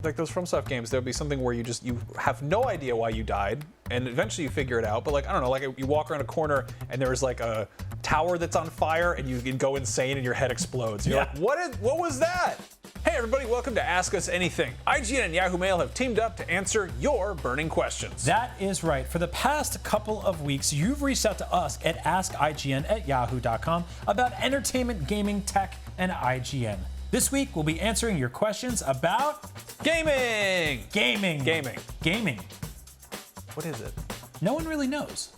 Like those FromSoft games, there'll be something where you have no idea why you died, and eventually you figure it out. But like, I don't know, like you walk around a corner and there's like a tower that's on fire and you can go insane and your head explodes. You're like, what was that? Hey everybody, welcome to Ask Us Anything. IGN and Yahoo Mail have teamed up to answer your burning questions. That is right. For the past couple of weeks, you've reached out to us at AskIGN@yahoo.com about entertainment, gaming, tech, and IGN. This week, we'll be answering your questions about gaming. Gaming. What is it? No one really knows.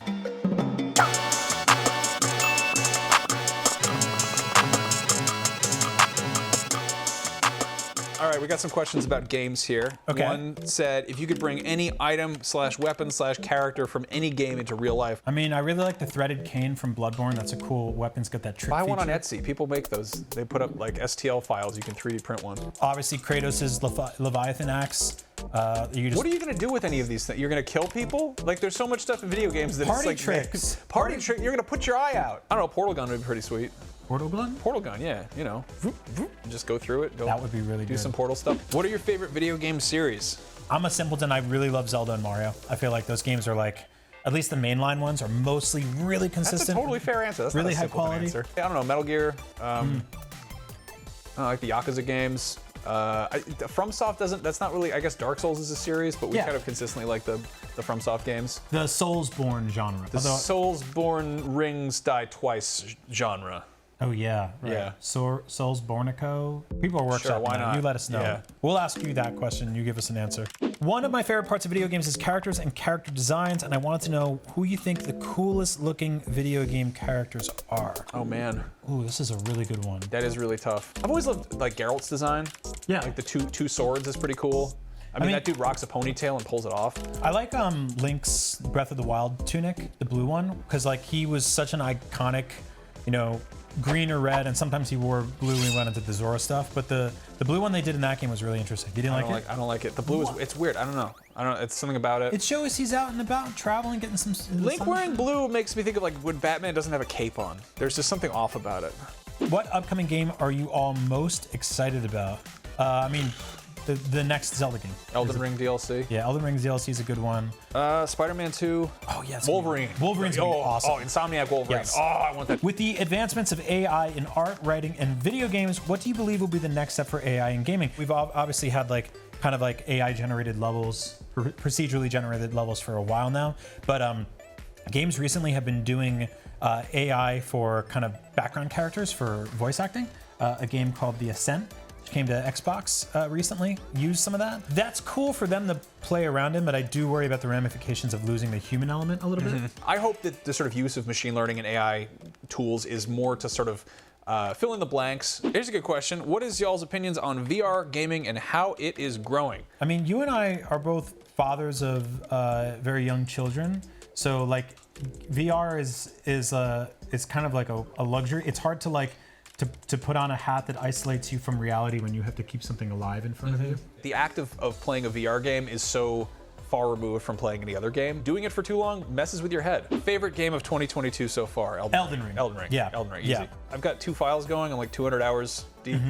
All right, we got some questions about games here. Okay. One said, if you could bring any item/weapon/character from any game into real life. I mean, I really like the threaded cane from Bloodborne. That's a cool weapon. It's got that trick Buy one on feature. Etsy. People make those. They put up like STL files. You can 3D print one. Obviously, Kratos' Leviathan axe. What are you gonna do with any of these things? You're gonna kill people? Like, there's so much stuff in video games that Party it's like tricks. Party trick. You're gonna put your eye out. I don't know. Portal gun would be pretty sweet. Portal gun? Portal gun, yeah. You know, just go through it. That would be really do good. some Portal stuff. What are your favorite video game series? I'm a simpleton. I really love Zelda and Mario. I feel like those games are like, at least the mainline ones are mostly really consistent. That's a totally fair answer. That's really not a high simple quality. Answer. I don't know, Metal Gear. I like the Yakuza games. FromSoft doesn't. That's not really. I guess Dark Souls is a series, but we kind of consistently like the FromSoft games. The Soulsborne genre. The Soulsborne Rings Die Twice genre. Oh yeah, right. Yeah. Soulsbornico. People are workshopping. Sure, why not? You let us know. Yeah. We'll ask you that question. You give us an answer. One of my favorite parts of video games is characters and character designs, and I wanted to know who you think the coolest looking video game characters are. Oh man. Ooh, this is a really good one. That is really tough. I've always loved like Geralt's design. Yeah. Like the two swords is pretty cool. I mean, that dude rocks a ponytail and pulls it off. I like Link's Breath of the Wild tunic, the blue one, because like he was such an iconic, you know, green or red, and sometimes he wore blue when he went into the Zora stuff. But the blue one they did in that game was really interesting. You didn't like it? I don't like it. The blue it's weird. I don't know. It's something about it. It shows he's out and about traveling, getting some. Link wearing blue makes me think of like when Batman doesn't have a cape on. There's just something off about it. What upcoming game are you all most excited about? I mean, the next Zelda game. Elden Ring DLC. Yeah, Elden Ring DLC is a good one. Spider-Man 2. Oh yes. Wolverine. Wolverine's gonna be awesome. Oh, Insomniac Wolverine. Yes. Oh, I want that. With the advancements of AI in art, writing, and video games, what do you believe will be the next step for AI in gaming? We've obviously had like kind of like AI generated levels, procedurally generated levels for a while now, but games recently have been doing AI for kind of background characters for voice acting. A game called The Ascent, which came to Xbox recently, used some of that. That's cool for them to play around in, but I do worry about the ramifications of losing the human element a little bit. I hope that the sort of use of machine learning and AI tools is more to sort of fill in the blanks. Here's a good question. What is y'all's opinions on VR gaming and how it is growing? I mean, you and I are both fathers of very young children, so like VR is kind of like a luxury. It's hard to like to put on a hat that isolates you from reality when you have to keep something alive in front of you. The act of playing a VR game is so far removed from playing any other game. Doing it for too long messes with your head. Favorite game of 2022 so far? Elden Ring. Elden Ring. Yeah. Elden Ring. Easy. Yeah. I've got 2 files going. I'm like 200 hours deep.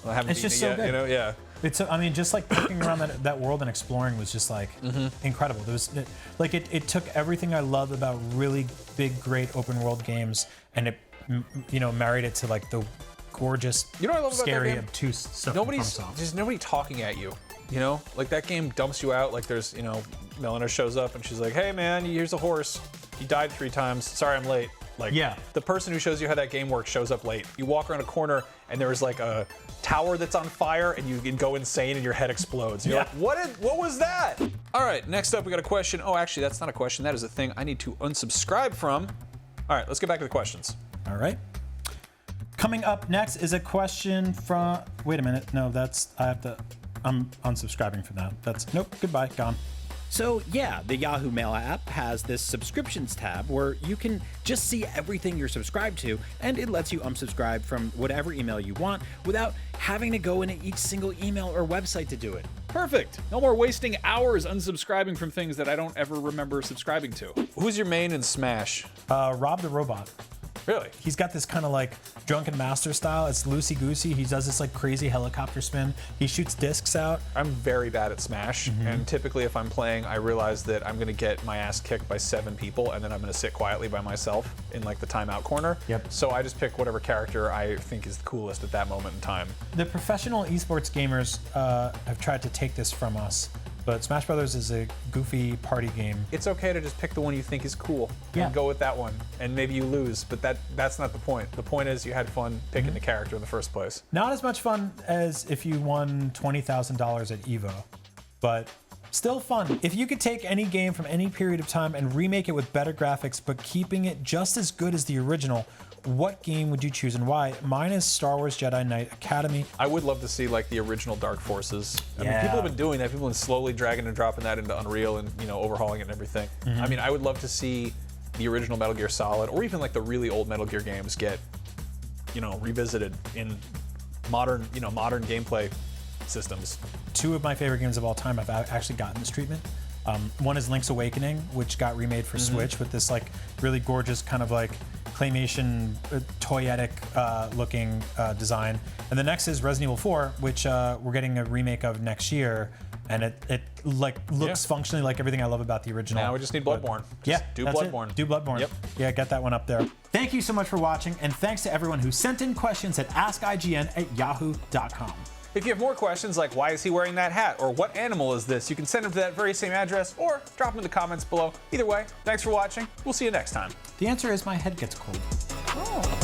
I haven't It's beaten just it so yet. good. You know, yeah. It's, I mean, just like looking around that world and exploring was just like incredible. There was like it took everything I love about really big, great open world games, and it married it to like the gorgeous, You know what I love about scary, that game? obtuse stuff. There's nobody talking at you. You know, like that game dumps you out. Like there's, Melina shows up and she's like, "Hey man, here's a horse. You died 3 times. Sorry, I'm late." Like, the person who shows you how that game works shows up late. You walk around a corner and there's like a tower that's on fire and you can go insane and your head explodes. You're like, what was that? All right, next up we got a question. Oh, actually, that's not a question. That is a thing I need to unsubscribe from. All right, let's get back to the questions. All right. Coming up next is a question from. Wait a minute. No, I'm unsubscribing from that. Nope. Goodbye. Gone. So yeah, the Yahoo Mail app has this subscriptions tab where you can just see everything you're subscribed to, and it lets you unsubscribe from whatever email you want without having to go into each single email or website to do it. Perfect. No more wasting hours unsubscribing from things that I don't ever remember subscribing to. Who's your main in Smash? Rob the Robot. Really? He's got this kind of like drunken master style. It's loosey-goosey. He does this like crazy helicopter spin. He shoots discs out. I'm very bad at Smash, and typically if I'm playing, I realize that I'm gonna get my ass kicked by 7 people, and then I'm gonna sit quietly by myself in like the timeout corner. Yep. So I just pick whatever character I think is the coolest at that moment in time. The professional esports gamers have tried to take this from us, but Smash Brothers is a goofy party game. It's okay to just pick the one you think is cool and go with that one, and maybe you lose, but that's not the point. The point is you had fun picking the character in the first place. Not as much fun as if you won $20,000 at EVO, but still fun. If you could take any game from any period of time and remake it with better graphics, but keeping it just as good as the original, what game would you choose and why? Mine is Star Wars Jedi Knight Academy. I would love to see like the original Dark Forces. I mean, people have been doing that. People have been slowly dragging and dropping that into Unreal and, you know, overhauling it and everything. I mean, I would love to see the original Metal Gear Solid, or even like the really old Metal Gear games get, you know, revisited in modern gameplay systems. 2 of my favorite games of all time have actually gotten this treatment. One is Link's Awakening, which got remade for Switch with this like really gorgeous kind of like claymation, toyetic looking design. And the next is Resident Evil 4, which we're getting a remake of next year. And it like looks functionally like everything I love about the original. Now we just need Bloodborne. Do Bloodborne. Do Bloodborne. Yep. Yeah, get that one up there. Thank you so much for watching, and thanks to everyone who sent in questions at askign@yahoo.com. If you have more questions like why is he wearing that hat or what animal is this, you can send them to that very same address or drop them in the comments below. Either way, thanks for watching. We'll see you next time. The answer is my head gets cold. Oh.